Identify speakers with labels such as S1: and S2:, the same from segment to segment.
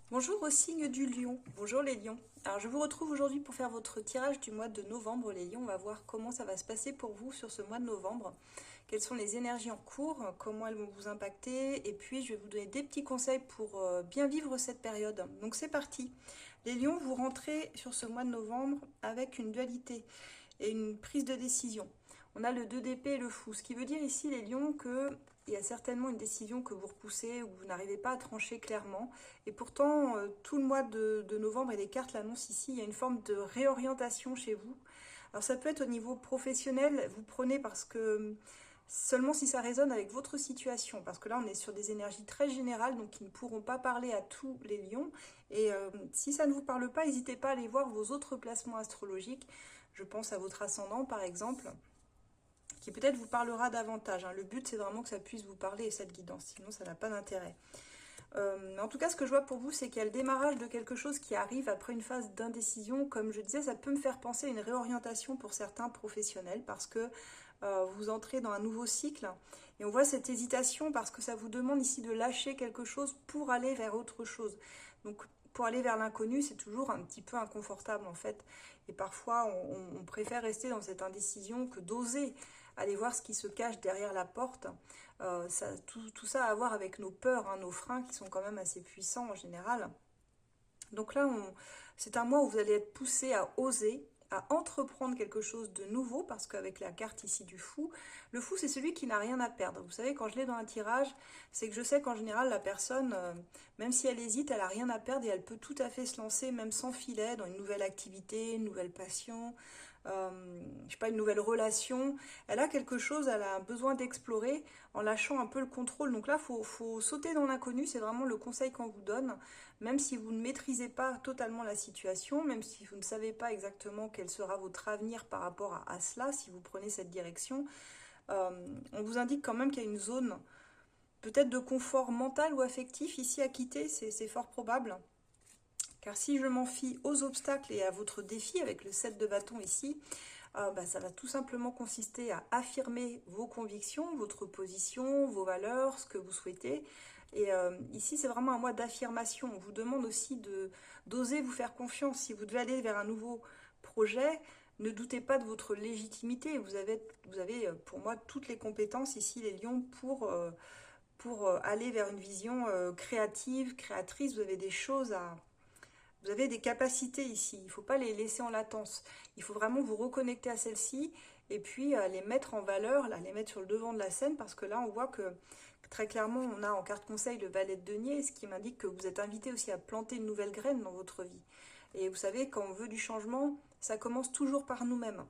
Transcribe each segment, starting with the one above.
S1: Bonjour au signe du lion. Bonjour les lions. Alors je vous retrouve aujourd'hui pour faire votre tirage du mois de novembre les lions. On va voir comment ça va se passer pour vous sur ce mois de novembre. Quelles sont les énergies en cours, comment elles vont vous impacter. Et puis je vais vous donner des petits conseils pour bien vivre cette période. Donc c'est parti. Les lions, vous rentrez sur ce mois de novembre avec une dualité et une prise de décision. On a le 2 d'épée et le fou. Ce qui veut dire ici les lions que il y a certainement une décision que vous repoussez ou vous n'arrivez pas à trancher clairement. Et pourtant, tout le mois de novembre, et les cartes l'annoncent ici, il y a une forme de réorientation chez vous. Alors ça peut être au niveau professionnel, vous prenez parce que seulement si ça résonne avec votre situation, parce que là on est sur des énergies très générales, donc qui ne pourront pas parler à tous les lions. Et si ça ne vous parle pas, n'hésitez pas à aller voir vos autres placements astrologiques. Je pense à votre ascendant par exemple, qui peut-être vous parlera davantage. Le but, c'est vraiment que ça puisse vous parler, cette guidance, sinon ça n'a pas d'intérêt. En tout cas, ce que je vois pour vous, c'est qu'il y a le démarrage de quelque chose qui arrive après une phase d'indécision. Comme je disais, ça peut me faire penser à une réorientation pour certains professionnels, parce que vous entrez dans un nouveau cycle. Et on voit cette hésitation parce que ça vous demande ici de lâcher quelque chose pour aller vers autre chose. Donc, pour aller vers l'inconnu, c'est toujours un petit peu inconfortable en fait. Et parfois, on préfère rester dans cette indécision que d'oser aller voir ce qui se cache derrière la porte. Tout ça a à voir avec nos peurs, nos freins qui sont quand même assez puissants en général. Donc là, c'est un mois où vous allez être poussé à oser, à entreprendre quelque chose de nouveau, parce qu'avec la carte ici du fou, le fou c'est celui qui n'a rien à perdre. Vous savez, quand je l'ai dans un tirage, c'est que je sais qu'en général la personne, même si elle hésite, elle n'a rien à perdre et elle peut tout à fait se lancer, même sans filet, dans une nouvelle activité, une nouvelle passion, je sais pas, une nouvelle relation. Elle a quelque chose, elle a besoin d'explorer en lâchant un peu le contrôle. Donc là, faut sauter dans l'inconnu, c'est vraiment le conseil qu'on vous donne. Même si vous ne maîtrisez pas totalement la situation, même si vous ne savez pas exactement quel sera votre avenir par rapport à cela, si vous prenez cette direction, on vous indique quand même qu'il y a une zone peut-être de confort mental ou affectif ici à quitter, c'est fort probable. Car si je m'en fie aux obstacles et à votre défi avec le 7 de bâton ici, ça va tout simplement consister à affirmer vos convictions, votre position, vos valeurs, ce que vous souhaitez. Et ici, c'est vraiment un mois d'affirmation. On vous demande aussi d'oser vous faire confiance. Si vous devez aller vers un nouveau projet, ne doutez pas de votre légitimité. Vous avez pour moi, toutes les compétences ici, les lions, pour aller vers une vision créative, créatrice. Vous avez des choses à, vous avez des capacités ici, il ne faut pas les laisser en latence. Il faut vraiment vous reconnecter à celles-ci et puis les mettre en valeur, là, les mettre sur le devant de la scène parce que là, on voit que très clairement, on a en carte conseil le valet de denier, ce qui m'indique que vous êtes invité aussi à planter une nouvelle graine dans votre vie. Et vous savez, quand on veut du changement, ça commence toujours par nous-mêmes.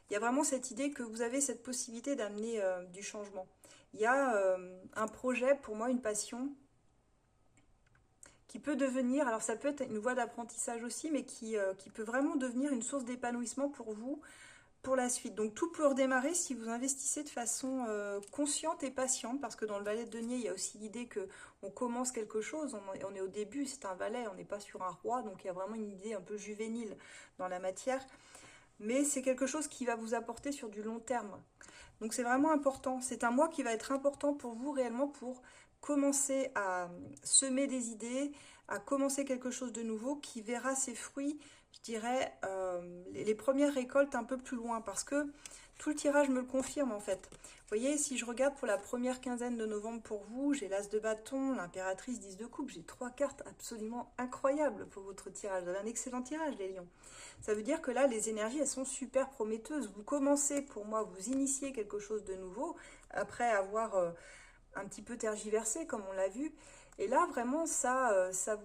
S1: Il y a vraiment cette idée que vous avez cette possibilité d'amener du changement. Il y a un projet, pour moi, une passion, qui peut devenir, alors ça peut être une voie d'apprentissage aussi, mais qui peut vraiment devenir une source d'épanouissement pour vous pour la suite. Donc tout peut redémarrer si vous investissez de façon consciente et patiente, parce que dans le valet de denier, il y a aussi l'idée que on commence quelque chose, on est au début, c'est un valet, on n'est pas sur un roi, donc il y a vraiment une idée un peu juvénile dans la matière, mais c'est quelque chose qui va vous apporter sur du long terme. Donc c'est vraiment important. C'est un mois qui va être important pour vous réellement pour commencer à semer des idées, à commencer quelque chose de nouveau qui verra ses fruits, je dirais, les premières récoltes un peu plus loin parce que tout le tirage me le confirme en fait. Vous voyez, si je regarde pour la première quinzaine de novembre pour vous, j'ai l'as de bâton, l'impératrice 10 de coupe, j'ai trois cartes absolument incroyables pour votre tirage. Vous avez un excellent tirage les lions. Ça veut dire que là, les énergies, elles sont super prometteuses. Vous commencez, pour moi, vous initiez quelque chose de nouveau, après avoir un petit peu tergiversé, comme on l'a vu. Et là, vraiment, ça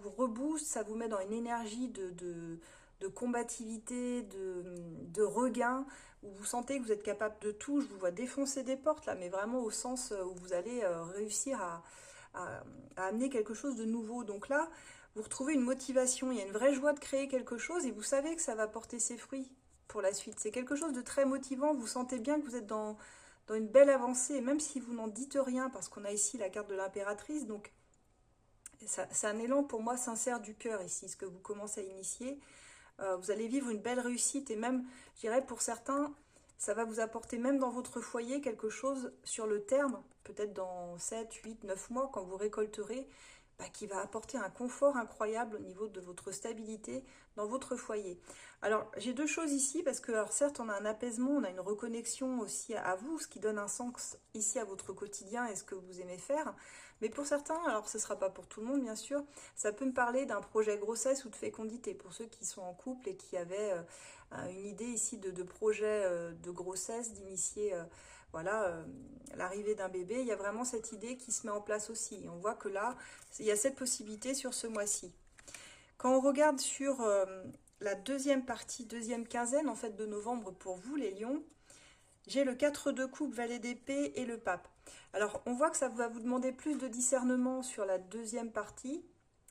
S1: vous rebooste, ça vous met dans une énergie de combativité, de regain, où vous sentez que vous êtes capable de tout. Je vous vois défoncer des portes, là, mais vraiment au sens où vous allez réussir à amener quelque chose de nouveau. Donc là, vous retrouvez une motivation, il y a une vraie joie de créer quelque chose et vous savez que ça va porter ses fruits pour la suite. C'est quelque chose de très motivant, vous sentez bien que vous êtes dans une belle avancée, et même si vous n'en dites rien, parce qu'on a ici la carte de l'impératrice, donc c'est un élan pour moi sincère du cœur ici, ce que vous commencez à initier. Vous allez vivre une belle réussite et même, je dirais pour certains, ça va vous apporter même dans votre foyer quelque chose sur le terme, peut-être dans 7, 8, 9 mois, quand vous récolterez. qui va apporter un confort incroyable au niveau de votre stabilité dans votre foyer. Alors, j'ai deux choses ici, parce que, alors, certes, on a un apaisement, on a une reconnexion aussi à vous, ce qui donne un sens ici à votre quotidien et ce que vous aimez faire. Mais pour certains, alors ce ne sera pas pour tout le monde, bien sûr, ça peut me parler d'un projet grossesse ou de fécondité, pour ceux qui sont en couple et qui avaient une idée ici de projet de grossesse, d'initier voilà, l'arrivée d'un bébé. Il y a vraiment cette idée qui se met en place aussi. Et on voit que là, il y a cette possibilité sur ce mois-ci. Quand on regarde sur la deuxième partie, deuxième quinzaine en fait de novembre pour vous les lions, j'ai le 4 de coupe, valet d'épée et le pape. Alors on voit que ça va vous demander plus de discernement sur la deuxième partie.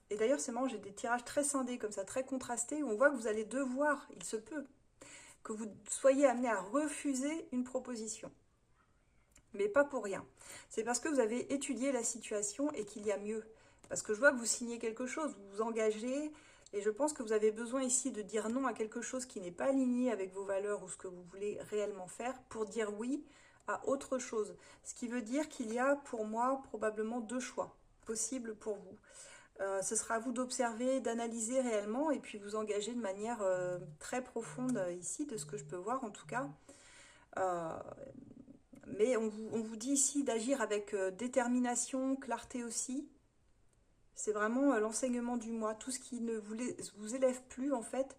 S1: Et d'ailleurs c'est marrant, j'ai des tirages très scindés comme ça, très contrastés, où on voit que vous allez devoir, il se peut, que vous soyez amené à refuser une proposition. Mais pas pour rien. C'est parce que vous avez étudié la situation et qu'il y a mieux. Parce que je vois que vous signez quelque chose, vous vous engagez, et je pense que vous avez besoin ici de dire non à quelque chose qui n'est pas aligné avec vos valeurs ou ce que vous voulez réellement faire pour dire oui à autre chose. Ce qui veut dire qu'il y a pour moi probablement deux choix possibles pour vous. Ce sera à vous d'observer, d'analyser réellement et puis vous engager de manière très profonde ici, de ce que je peux voir en tout cas. Mais on vous dit ici d'agir avec détermination, clarté aussi. C'est vraiment l'enseignement du mois. Tout ce qui ne vous élève plus, en fait,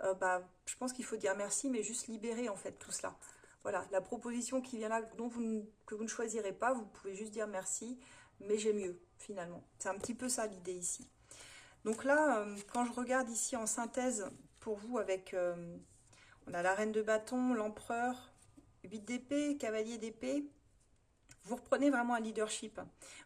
S1: je pense qu'il faut dire merci, mais juste libérer, en fait, tout cela. Voilà, la proposition qui vient là, que vous ne choisirez pas, vous pouvez juste dire merci, mais j'ai mieux, finalement. C'est un petit peu ça l'idée ici. Donc là, quand je regarde ici en synthèse pour vous avec... on a la reine de bâton, l'empereur, 8 d'épée, cavalier d'épée. Vous reprenez vraiment un leadership.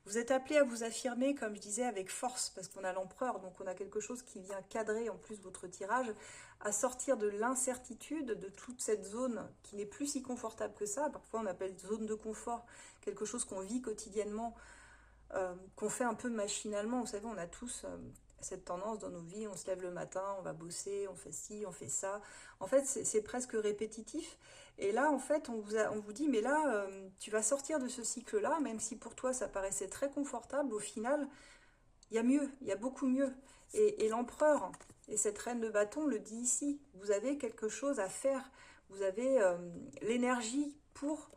S1: Vous êtes appelé à vous affirmer, comme je disais, avec force, parce qu'on a l'empereur, donc on a quelque chose qui vient cadrer en plus votre tirage, à sortir de l'incertitude, de toute cette zone qui n'est plus si confortable que ça. Parfois on appelle zone de confort, quelque chose qu'on vit quotidiennement, qu'on fait un peu machinalement. Vous savez, on a tous cette tendance dans nos vies, on se lève le matin, on va bosser, on fait ci, on fait ça. En fait, c'est presque répétitif. Et là, en fait, on vous dit, mais là, tu vas sortir de ce cycle-là, même si pour toi, ça paraissait très confortable, au final, il y a mieux, il y a beaucoup mieux. Et l'empereur et cette reine de bâton le dit ici, vous avez quelque chose à faire, vous avez l'énergie pour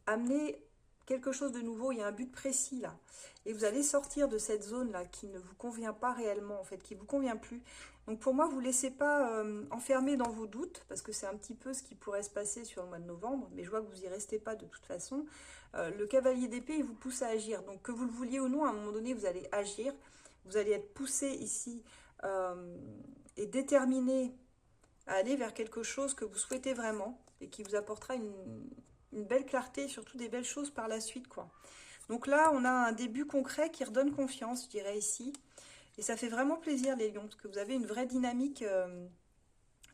S1: amener quelque chose de nouveau, il y a un but précis là. Et vous allez sortir de cette zone là qui ne vous convient pas réellement, en fait, qui ne vous convient plus. Donc pour moi, vous ne laissez pas enfermer dans vos doutes, parce que c'est un petit peu ce qui pourrait se passer sur le mois de novembre, mais je vois que vous n'y restez pas de toute façon. Le cavalier d'épée, il vous pousse à agir. Donc que vous le vouliez ou non, à un moment donné, vous allez agir. Vous allez être poussé ici et déterminé à aller vers quelque chose que vous souhaitez vraiment et qui vous apportera une belle clarté, surtout des belles choses par la suite, quoi. Donc là, on a un début concret qui redonne confiance, je dirais ici. Et ça fait vraiment plaisir, les lions, parce que vous avez une vraie dynamique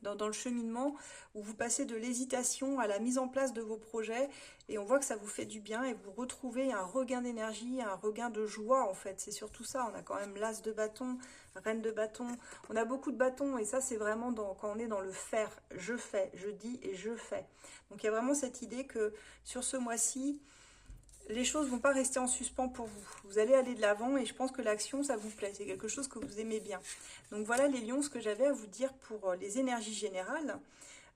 S1: dans le cheminement où vous passez de l'hésitation à la mise en place de vos projets. Et on voit que ça vous fait du bien et vous retrouvez un regain d'énergie, un regain de joie, en fait. C'est surtout ça. On a quand même l'as de bâton, reine de bâton. On a beaucoup de bâtons et ça, c'est vraiment quand on est dans le faire. Je fais, je dis et je fais. Donc il y a vraiment cette idée que sur ce mois-ci, les choses ne vont pas rester en suspens pour vous. Vous allez aller de l'avant et je pense que l'action, ça vous plaît. C'est quelque chose que vous aimez bien. Donc voilà les lions, ce que j'avais à vous dire pour les énergies générales.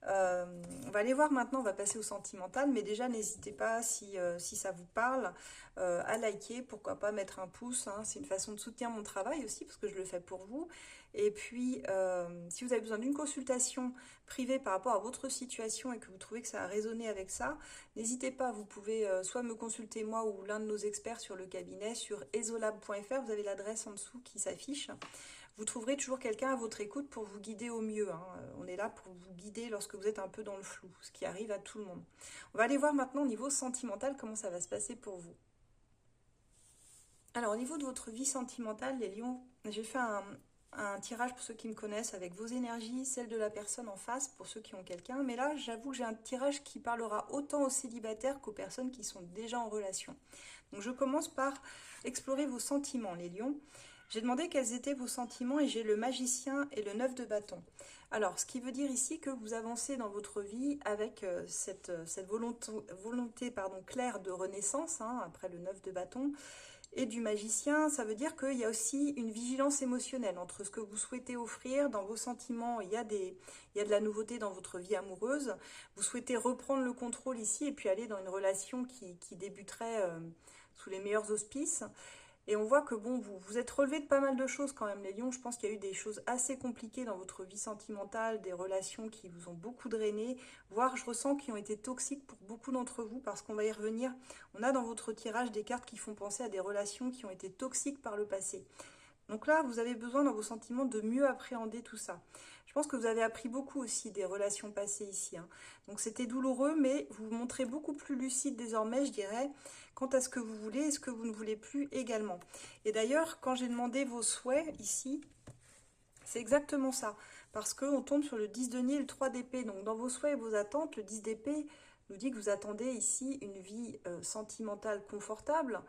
S1: On va aller voir maintenant, on va passer au sentimental, mais déjà n'hésitez pas si ça vous parle à liker, pourquoi pas mettre un pouce, hein, c'est une façon de soutenir mon travail aussi parce que je le fais pour vous. Et puis si vous avez besoin d'une consultation privée par rapport à votre situation et que vous trouvez que ça a résonné avec ça, n'hésitez pas, vous pouvez soit me consulter moi ou l'un de nos experts sur le cabinet sur esolab.fr, vous avez l'adresse en dessous qui s'affiche. Vous trouverez toujours quelqu'un à votre écoute pour vous guider au mieux. Hein. On est là pour vous guider lorsque vous êtes un peu dans le flou, ce qui arrive à tout le monde. On va aller voir maintenant au niveau sentimental comment ça va se passer pour vous. Alors au niveau de votre vie sentimentale, les lions, j'ai fait un tirage pour ceux qui me connaissent avec vos énergies, celle de la personne en face pour ceux qui ont quelqu'un. Mais là, j'avoue que j'ai un tirage qui parlera autant aux célibataires qu'aux personnes qui sont déjà en relation. Donc je commence par explorer vos sentiments, les lions. J'ai demandé quels étaient vos sentiments et j'ai le magicien et le 9 de bâton. Alors, ce qui veut dire ici que vous avancez dans votre vie avec cette volonté claire de renaissance, hein, après le 9 de bâton. et du magicien, ça veut dire qu'il y a aussi une vigilance émotionnelle entre ce que vous souhaitez offrir, dans vos sentiments, il y a de la nouveauté dans votre vie amoureuse, vous souhaitez reprendre le contrôle ici et puis aller dans une relation qui débuterait sous les meilleurs auspices. Et on voit que bon, vous êtes relevé de pas mal de choses quand même, les lions. Je pense qu'il y a eu des choses assez compliquées dans votre vie sentimentale, des relations qui vous ont beaucoup drainé, voire je ressens qui ont été toxiques pour beaucoup d'entre vous, parce qu'on va y revenir. On a dans votre tirage des cartes qui font penser à des relations qui ont été toxiques par le passé. Donc là, vous avez besoin dans vos sentiments de mieux appréhender tout ça. Je pense que vous avez appris beaucoup aussi des relations passées ici, hein. Donc c'était douloureux, mais vous vous montrez beaucoup plus lucide désormais, je dirais, quant à ce que vous voulez et ce que vous ne voulez plus également. Et d'ailleurs, quand j'ai demandé vos souhaits ici, c'est exactement ça. Parce qu'on tombe sur le 10 de denier et le 3 d'épée. Donc dans vos souhaits et vos attentes, le 10 d'épée nous dit que vous attendez ici une vie sentimentale confortable,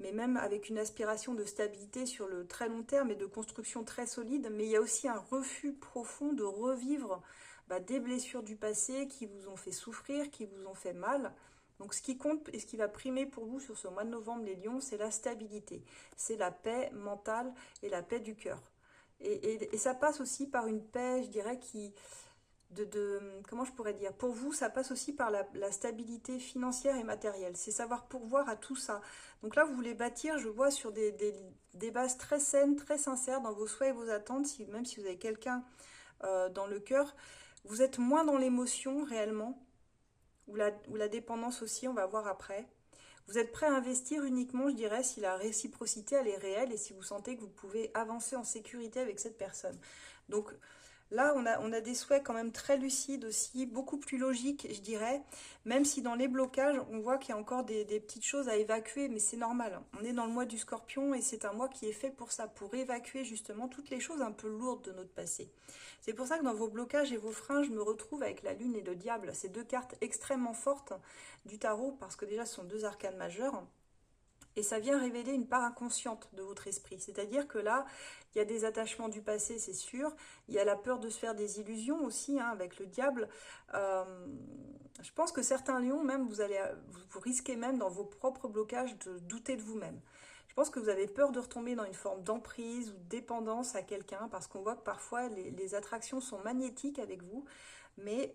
S1: mais même avec une aspiration de stabilité sur le très long terme et de construction très solide. Mais il y a aussi un refus profond de revivre des blessures du passé qui vous ont fait souffrir, qui vous ont fait mal. Donc ce qui compte et ce qui va primer pour vous sur ce mois de novembre, les lions, c'est la stabilité. C'est la paix mentale et la paix du cœur. Et ça passe aussi par une paix, je dirais, comment je pourrais dire, pour vous, ça passe aussi par la stabilité financière et matérielle. C'est savoir pourvoir à tout ça. Donc là, vous voulez bâtir, je vois, sur des bases très saines, très sincères dans vos souhaits et vos attentes, même si vous avez quelqu'un dans le cœur. Vous êtes moins dans l'émotion réellement, ou la dépendance aussi, on va voir après. Vous êtes prêt à investir uniquement, je dirais, si la réciprocité, elle est réelle et si vous sentez que vous pouvez avancer en sécurité avec cette personne. Donc là, on a des souhaits quand même très lucides aussi, beaucoup plus logiques, je dirais, même si dans les blocages, on voit qu'il y a encore des petites choses à évacuer, mais c'est normal. On est dans le mois du Scorpion et c'est un mois qui est fait pour ça, pour évacuer justement toutes les choses un peu lourdes de notre passé. C'est pour ça que dans vos blocages et vos freins, je me retrouve avec la Lune et le Diable, ces deux cartes extrêmement fortes du tarot, parce que déjà, ce sont deux arcanes majeures. Et ça vient révéler une part inconsciente de votre esprit. C'est-à-dire que là, il y a des attachements du passé, c'est sûr. Il y a la peur de se faire des illusions aussi, hein, avec le diable. Je pense que certains lions, même, vous risquez même dans vos propres blocages de douter de vous-même. Je pense que vous avez peur de retomber dans une forme d'emprise ou de dépendance à quelqu'un, parce qu'on voit que parfois les attractions sont magnétiques avec vous, mais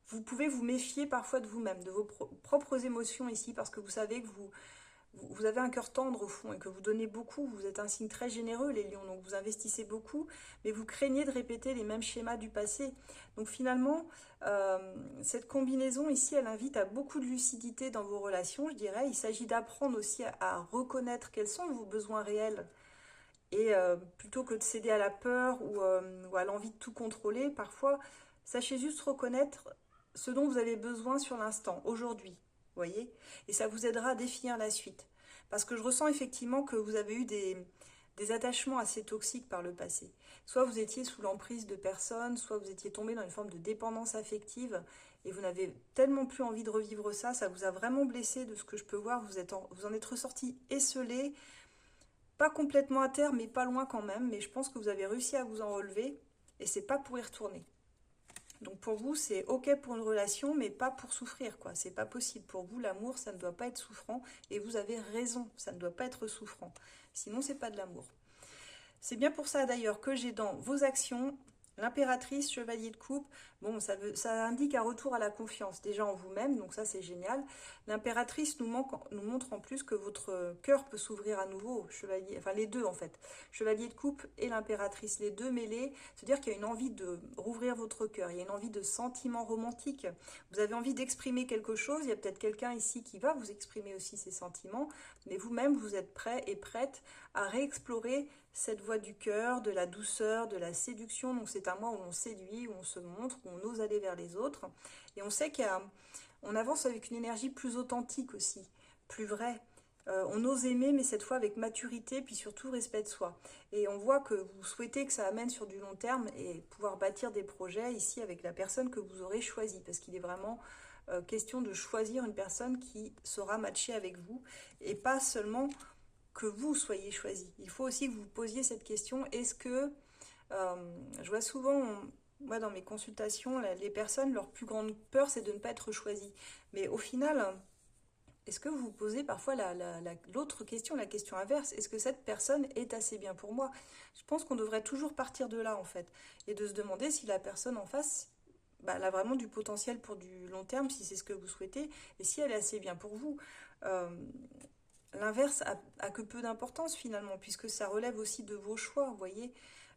S1: vous pouvez vous méfier parfois de vous-même, de vos propres émotions ici, parce que vous savez que vous avez un cœur tendre au fond et que vous donnez beaucoup, vous êtes un signe très généreux les lions, donc vous investissez beaucoup, mais vous craignez de répéter les mêmes schémas du passé. Donc finalement, cette combinaison ici, elle invite à beaucoup de lucidité dans vos relations, je dirais. Il s'agit d'apprendre aussi à reconnaître quels sont vos besoins réels et plutôt que de céder à la peur ou à l'envie de tout contrôler, parfois, sachez juste reconnaître ce dont vous avez besoin sur l'instant, aujourd'hui. Voyez, et ça vous aidera à définir la suite. Parce que je ressens effectivement que vous avez eu des attachements assez toxiques par le passé. Soit vous étiez sous l'emprise de personnes, soit vous étiez tombé dans une forme de dépendance affective et vous n'avez tellement plus envie de revivre ça, ça vous a vraiment blessé de ce que je peux voir, vous en êtes ressorti esseulé, pas complètement à terre, mais pas loin quand même, mais je pense que vous avez réussi à vous en relever et c'est pas pour y retourner. Donc pour vous, c'est ok pour une relation, mais pas pour souffrir, quoi. C'est pas possible. Pour vous, l'amour, ça ne doit pas être souffrant. Et vous avez raison, ça ne doit pas être souffrant. Sinon, c'est pas de l'amour. C'est bien pour ça d'ailleurs que j'ai dans vos actions l'impératrice, chevalier de coupe. Bon, ça indique un retour à la confiance déjà en vous-même, donc ça c'est génial. L'impératrice nous montre en plus que votre cœur peut s'ouvrir à nouveau, chevalier, enfin les deux en fait, chevalier de coupe et l'impératrice, les deux mêlés, c'est-à-dire qu'il y a une envie de rouvrir votre cœur, il y a une envie de sentiment romantique. Vous avez envie d'exprimer quelque chose, il y a peut-être quelqu'un ici qui va vous exprimer aussi ses sentiments, mais vous-même vous êtes prêt et prête à réexplorer cette voie du cœur, de la douceur, de la séduction. Donc c'est un mois où on séduit, où on se montre, où on ose aller vers les autres. Et on sait qu'on avance avec une énergie plus authentique aussi, plus vraie. On ose aimer, mais cette fois avec maturité, puis surtout respect de soi. Et on voit que vous souhaitez que ça amène sur du long terme et pouvoir bâtir des projets ici avec la personne que vous aurez choisie. Parce qu'il est vraiment question de choisir une personne qui saura matcher avec vous et pas seulement que vous soyez choisi. Il faut aussi que vous posiez cette question, est-ce que, je vois souvent, moi dans mes consultations, les personnes, leur plus grande peur c'est de ne pas être choisies. Mais au final, est-ce que vous vous posez parfois l'autre question, la question inverse? Est-ce que cette personne est assez bien pour moi? Je pense qu'on devrait toujours partir de là, en fait, et de se demander si la personne en face, bah, elle a vraiment du potentiel pour du long terme, si c'est ce que vous souhaitez, et si elle est assez bien pour vous. Euh, L'inverse a que peu d'importance finalement, puisque ça relève aussi de vos choix, vous voyez.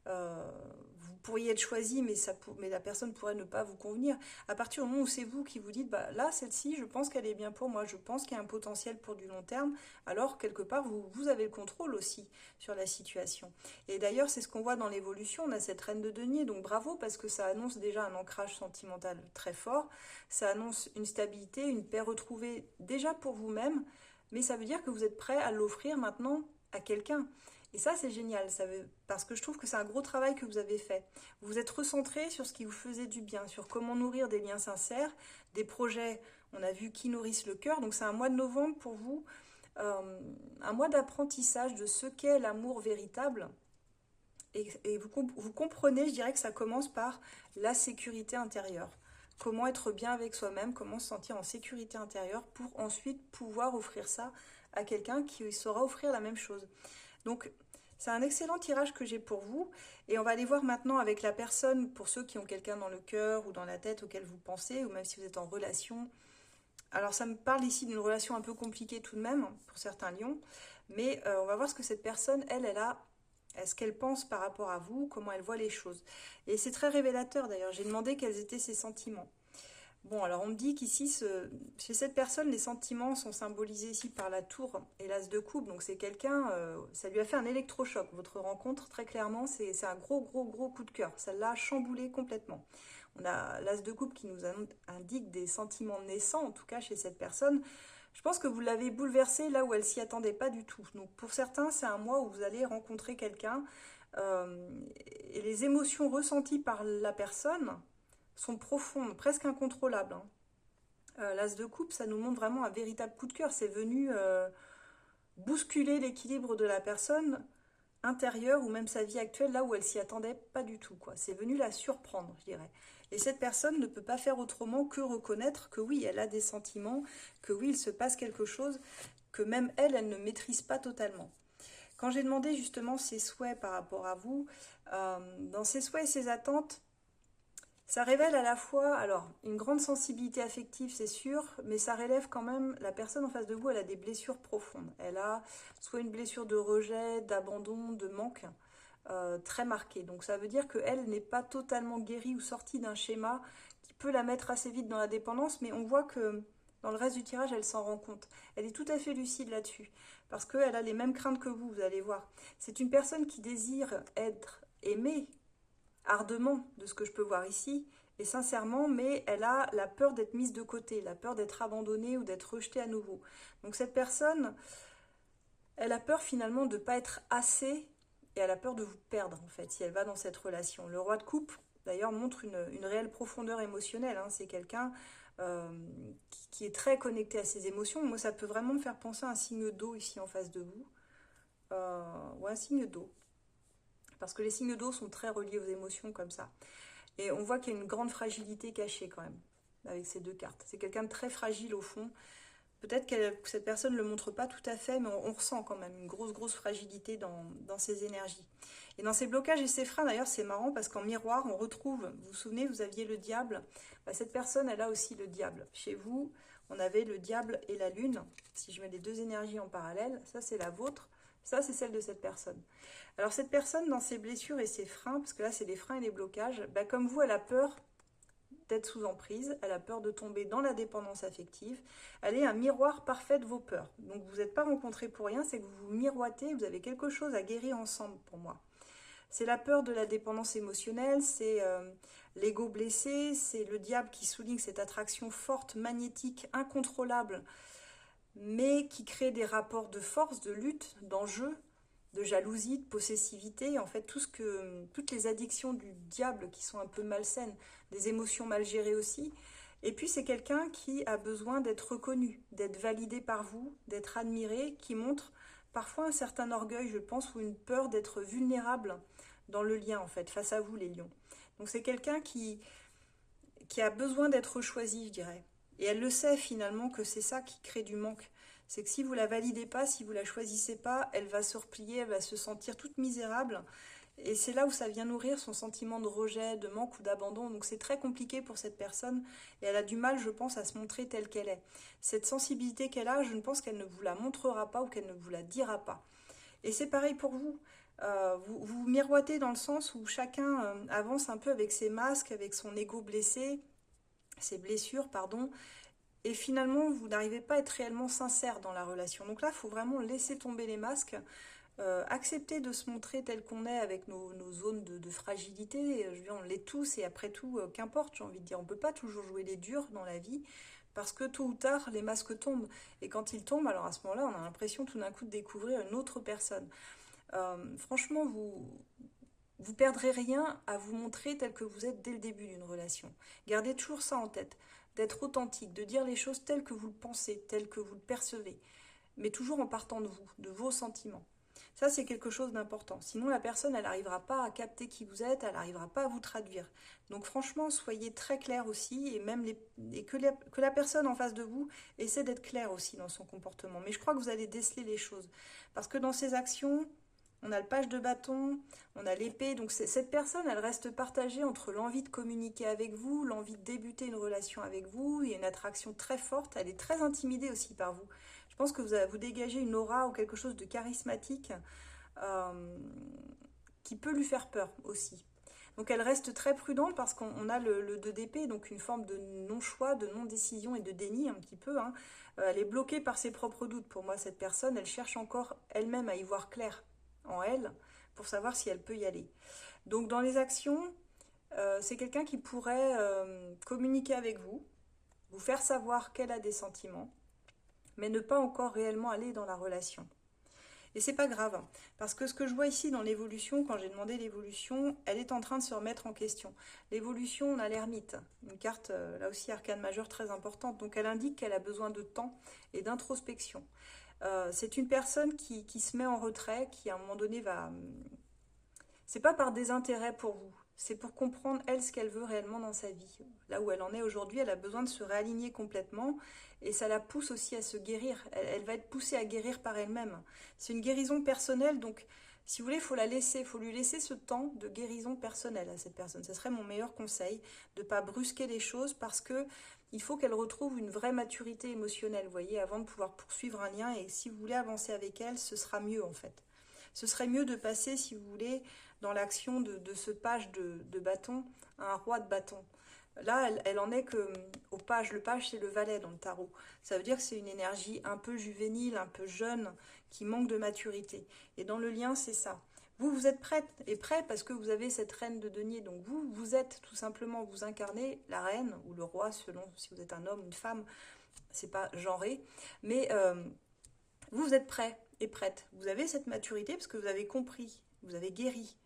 S1: Euh, vous pourriez être choisi, mais la personne pourrait ne pas vous convenir. À partir du moment où c'est vous qui vous dites, bah, là, celle-ci, je pense qu'elle est bien pour moi, je pense qu'il y a un potentiel pour du long terme, alors quelque part, vous avez le contrôle aussi sur la situation. Et d'ailleurs, c'est ce qu'on voit dans l'évolution, on a cette reine de denier, donc bravo, parce que ça annonce déjà un ancrage sentimental très fort, ça annonce une stabilité, une paix retrouvée déjà pour vous-même, mais ça veut dire que vous êtes prêt à l'offrir maintenant à quelqu'un. Et ça, c'est génial, parce que je trouve que c'est un gros travail que vous avez fait. Vous vous êtes recentré sur ce qui vous faisait du bien, sur comment nourrir des liens sincères, des projets, on a vu, qui nourrissent le cœur. Donc c'est un mois de novembre pour vous, un mois d'apprentissage de ce qu'est l'amour véritable. Et vous comprenez, je dirais que ça commence par la sécurité intérieure. Comment être bien avec soi-même, comment se sentir en sécurité intérieure pour ensuite pouvoir offrir ça à quelqu'un qui saura offrir la même chose. Donc, c'est un excellent tirage que j'ai pour vous. Et on va aller voir maintenant avec la personne, pour ceux qui ont quelqu'un dans le cœur ou dans la tête auquel vous pensez, ou même si vous êtes en relation. Alors, ça me parle ici d'une relation un peu compliquée tout de même, pour certains lions. Mais on va voir ce que cette personne, elle a, ce qu'elle pense par rapport à vous, comment elle voit les choses. Et c'est très révélateur d'ailleurs. J'ai demandé quels étaient ses sentiments. Bon, alors on me dit qu'ici, chez cette personne, les sentiments sont symbolisés ici par la tour et l'as de coupe. Donc c'est quelqu'un, ça lui a fait un électrochoc. Votre rencontre, très clairement, c'est un gros, gros, gros coup de cœur. Ça l'a chamboulé complètement. On a l'as de coupe qui nous indique des sentiments naissants, en tout cas chez cette personne. Je pense que vous l'avez bouleversée là où elle s'y attendait pas du tout. Donc pour certains, c'est un mois où vous allez rencontrer quelqu'un et les émotions ressenties par la personne sont profondes, presque incontrôlables. Hein. L'as de coupe, ça nous montre vraiment un véritable coup de cœur. C'est venu bousculer l'équilibre de la personne intérieure ou même sa vie actuelle, là où elle s'y attendait pas du tout. Quoi. C'est venu la surprendre, je dirais. Et cette personne ne peut pas faire autrement que reconnaître que oui, elle a des sentiments, que oui, il se passe quelque chose, que même elle, elle ne maîtrise pas totalement. Quand j'ai demandé justement ses souhaits par rapport à vous, dans ses souhaits et ses attentes, ça révèle à la fois, alors, une grande sensibilité affective, c'est sûr, mais ça relève quand même, la personne en face de vous, elle a des blessures profondes. Elle a soit une blessure de rejet, d'abandon, de manque, très marquée. Donc ça veut dire qu'elle n'est pas totalement guérie ou sortie d'un schéma qui peut la mettre assez vite dans la dépendance, mais on voit que dans le reste du tirage, elle s'en rend compte. Elle est tout à fait lucide là-dessus, parce qu'elle a les mêmes craintes que vous allez voir. C'est une personne qui désire être aimée, ardemment de ce que je peux voir ici, et sincèrement, mais elle a la peur d'être mise de côté, la peur d'être abandonnée ou d'être rejetée à nouveau. Donc cette personne, elle a peur finalement de ne pas être assez, et elle a peur de vous perdre en fait, si elle va dans cette relation. Le roi de coupe, d'ailleurs, montre une réelle profondeur émotionnelle. Hein. C'est quelqu'un euh, qui est très connecté à ses émotions. Moi, ça peut vraiment me faire penser à un signe d'eau ici en face de vous, ou un signe d'eau. Parce que les signes d'eau sont très reliés aux émotions comme ça. Et on voit qu'il y a une grande fragilité cachée quand même, avec ces deux cartes. C'est quelqu'un de très fragile au fond. Peut-être que cette personne ne le montre pas tout à fait, mais on ressent quand même une grosse, grosse fragilité dans ses énergies. Et dans ces blocages et ces freins, d'ailleurs, c'est marrant parce qu'en miroir, on retrouve, vous vous souvenez, vous aviez le diable. Bah, cette personne, elle a aussi le diable. Chez vous, on avait le diable et la lune. Si je mets les deux énergies en parallèle, ça c'est la vôtre, ça c'est celle de cette personne. Alors cette personne, dans ses blessures et ses freins, parce que là c'est les freins et les blocages, bah, comme vous, elle a peur d'être sous emprise, elle a peur de tomber dans la dépendance affective, elle est un miroir parfait de vos peurs. Donc vous n'êtes pas rencontrés pour rien, c'est que vous vous miroitez, vous avez quelque chose à guérir ensemble pour moi. C'est la peur de la dépendance émotionnelle, c'est l'ego blessé, c'est le diable qui souligne cette attraction forte, magnétique, incontrôlable, mais qui crée des rapports de force, de lutte, d'enjeu, de jalousie, de possessivité, en fait toutes les addictions du diable qui sont un peu malsaines, des émotions mal gérées aussi. Et puis c'est quelqu'un qui a besoin d'être reconnu, d'être validé par vous, d'être admiré, qui montre parfois un certain orgueil, je pense, ou une peur d'être vulnérable dans le lien, en fait, face à vous, les lions. Donc c'est quelqu'un qui a besoin d'être choisi, je dirais. Et elle le sait finalement que c'est ça qui crée du manque. C'est que si vous la validez pas, si vous la choisissez pas, elle va se replier, elle va se sentir toute misérable. Et c'est là où ça vient nourrir son sentiment de rejet, de manque ou d'abandon. Donc c'est très compliqué pour cette personne et elle a du mal, je pense, à se montrer telle qu'elle est. Cette sensibilité qu'elle a, je ne pense qu'elle ne vous la montrera pas ou qu'elle ne vous la dira pas. Et c'est pareil pour vous. Vous miroitez dans le sens où chacun avance un peu avec ses masques, avec son ego blessé, ses blessures, pardon, et finalement vous n'arrivez pas à être réellement sincère dans la relation. Donc là, il faut vraiment laisser tomber les masques, accepter de se montrer tel qu'on est avec nos zones de fragilité. Je veux dire, on l'est tous et après tout, qu'importe, j'ai envie de dire, on ne peut pas toujours jouer les durs dans la vie. Parce que tôt ou tard, les masques tombent. Et quand ils tombent, alors à ce moment-là, on a l'impression tout d'un coup de découvrir une autre personne. Franchement, vous perdrez rien à vous montrer tel que vous êtes dès le début d'une relation. Gardez toujours ça en tête, d'être authentique, de dire les choses telles que vous le pensez, telles que vous le percevez, mais toujours en partant de vous, de vos sentiments. Ça, c'est quelque chose d'important. Sinon, la personne, elle n'arrivera pas à capter qui vous êtes, elle n'arrivera pas à vous traduire. Donc franchement, soyez très clair aussi, et même que la personne en face de vous essaie d'être claire aussi dans son comportement. Mais je crois que vous allez déceler les choses. Parce que dans ses actions, on a le page de bâton, on a l'épée. Donc cette personne, elle reste partagée entre l'envie de communiquer avec vous, l'envie de débuter une relation avec vous. Il y a une attraction très forte. Elle est très intimidée aussi par vous. Je pense que vous dégagez une aura ou quelque chose de charismatique qui peut lui faire peur aussi. Donc elle reste très prudente parce qu'on a le 2 d'épée, donc une forme de non-choix, de non-décision et de déni un petit peu. Hein. Elle est bloquée par ses propres doutes. Pour moi, cette personne, elle cherche encore elle-même à y voir clair en elle pour savoir si elle peut y aller. Donc dans les actions, c'est quelqu'un qui pourrait communiquer avec vous, vous faire savoir qu'elle a des sentiments, mais ne pas encore réellement aller dans la relation. Et c'est pas grave, parce que ce que je vois ici dans l'évolution, quand j'ai demandé l'évolution, elle est en train de se remettre en question. L'évolution, on a l'ermite, une carte, là aussi, arcane majeure très importante, donc elle indique qu'elle a besoin de temps et d'introspection. C'est une personne qui se met en retrait, qui à un moment donné va... C'est pas par désintérêt pour vous, c'est pour comprendre elle ce qu'elle veut réellement dans sa vie. Là où elle en est aujourd'hui, elle a besoin de se réaligner complètement et ça la pousse aussi à se guérir. Elle va être poussée à guérir par elle-même. C'est une guérison personnelle, donc si vous voulez, il faut lui laisser ce temps de guérison personnelle à cette personne. Ce serait mon meilleur conseil, de ne pas brusquer les choses parce que il faut qu'elle retrouve une vraie maturité émotionnelle, vous voyez, avant de pouvoir poursuivre un lien. Et si vous voulez avancer avec elle, ce sera mieux en fait. Ce serait mieux de passer, si vous voulez, dans l'action de ce page de bâton à un roi de bâton. Là, elle en est que au page. Le page, c'est le valet dans le tarot. Ça veut dire que c'est une énergie un peu juvénile, un peu jeune, qui manque de maturité. Et dans le lien, c'est ça. Vous êtes prête et prêt parce que vous avez cette reine de denier. Donc vous êtes tout simplement, vous incarnez la reine ou le roi, selon si vous êtes un homme, une femme. C'est pas genré. Mais vous êtes prêt et prête. Vous avez cette maturité parce que vous avez compris, vous avez guéri.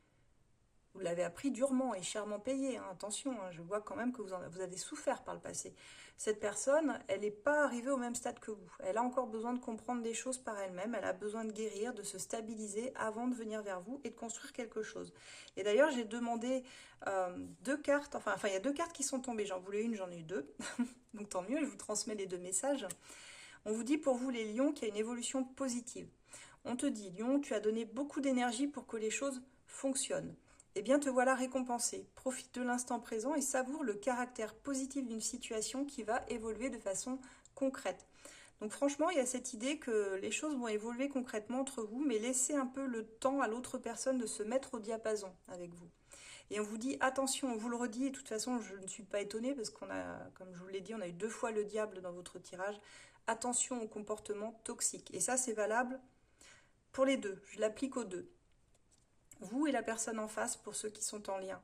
S1: Vous l'avez appris durement et chèrement payé, hein. Attention, hein, je vois quand même que vous avez souffert par le passé. Cette personne, elle n'est pas arrivée au même stade que vous. Elle a encore besoin de comprendre des choses par elle-même, elle a besoin de guérir, de se stabiliser avant de venir vers vous et de construire quelque chose. Et d'ailleurs, j'ai demandé 2 cartes, enfin il y a 2 cartes qui sont tombées, j'en voulais une, j'en ai eu 2, donc tant mieux, je vous transmets les 2 messages. On vous dit pour vous les lions qu'il y a une évolution positive. On te dit, Lion, tu as donné beaucoup d'énergie pour que les choses fonctionnent. Eh bien, te voilà récompensé. Profite de l'instant présent et savoure le caractère positif d'une situation qui va évoluer de façon concrète. Donc franchement, il y a cette idée que les choses vont évoluer concrètement entre vous, mais laissez un peu le temps à l'autre personne de se mettre au diapason avec vous. Et on vous dit, attention, on vous le redit, et de toute façon, je ne suis pas étonnée, parce qu'on a, comme je vous l'ai dit, on a eu 2 fois le diable dans votre tirage. Attention au comportement toxique. Et ça, c'est valable pour les deux. Je l'applique aux deux. Vous et la personne en face pour ceux qui sont en lien.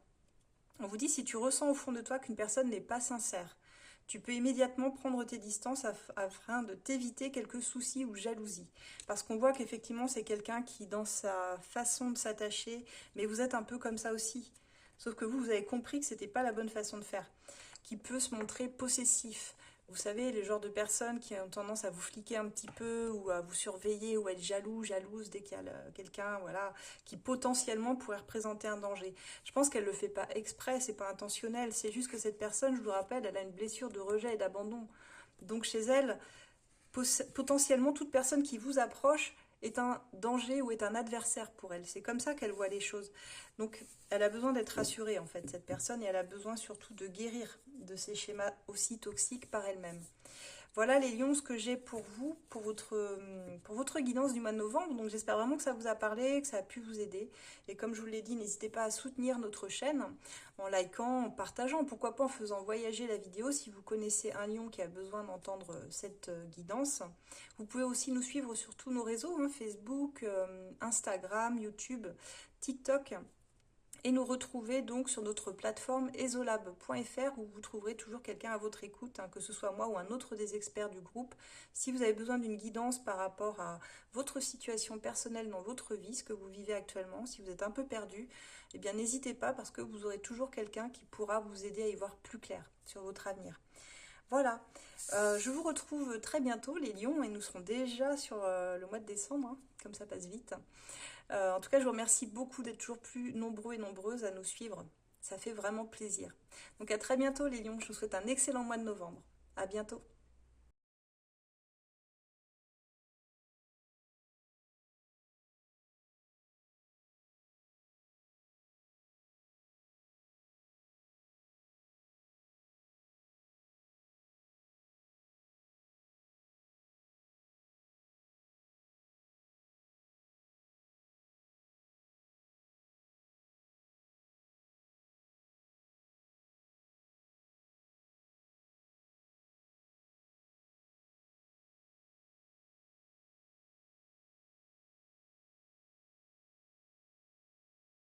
S1: On vous dit si tu ressens au fond de toi qu'une personne n'est pas sincère, tu peux immédiatement prendre tes distances afin de t'éviter quelques soucis ou jalousie. Parce qu'on voit qu'effectivement c'est quelqu'un qui dans sa façon de s'attacher, mais vous êtes un peu comme ça aussi. Sauf que vous avez compris que c'était pas la bonne façon de faire. Qui peut se montrer possessif. Vous savez, les genres de personnes qui ont tendance à vous fliquer un petit peu ou à vous surveiller ou à être jalouse dès qu'il y a quelqu'un voilà, qui potentiellement pourrait représenter un danger. Je pense qu'elle ne le fait pas exprès, c'est pas intentionnel, c'est juste que cette personne, je vous rappelle, elle a une blessure de rejet et d'abandon. Donc chez elle, Potentiellement, toute personne qui vous approche est un danger ou est un adversaire pour elle. C'est comme ça qu'elle voit les choses. Donc, elle a besoin d'être rassurée, en fait, cette personne, et elle a besoin surtout de guérir de ces schémas aussi toxiques par elle-même. Voilà les lions, ce que j'ai pour vous, pour votre guidance du mois de novembre. Donc j'espère vraiment que ça vous a parlé, que ça a pu vous aider. Et comme je vous l'ai dit, n'hésitez pas à soutenir notre chaîne en likant, en partageant, pourquoi pas en faisant voyager la vidéo si vous connaissez un lion qui a besoin d'entendre cette guidance. Vous pouvez aussi nous suivre sur tous nos réseaux, hein, Facebook, Instagram, YouTube, TikTok. Et nous retrouver donc sur notre plateforme esolab.fr où vous trouverez toujours quelqu'un à votre écoute, hein, que ce soit moi ou un autre des experts du groupe. Si vous avez besoin d'une guidance par rapport à votre situation personnelle dans votre vie, ce que vous vivez actuellement, si vous êtes un peu perdu, eh bien n'hésitez pas parce que vous aurez toujours quelqu'un qui pourra vous aider à y voir plus clair sur votre avenir. Voilà, je vous retrouve très bientôt les lions et nous serons déjà sur le mois de décembre, hein, comme ça passe vite. En tout cas, je vous remercie beaucoup d'être toujours plus nombreux et nombreuses à nous suivre. Ça fait vraiment plaisir. Donc à très bientôt les lions, je vous souhaite un excellent mois de novembre. À bientôt.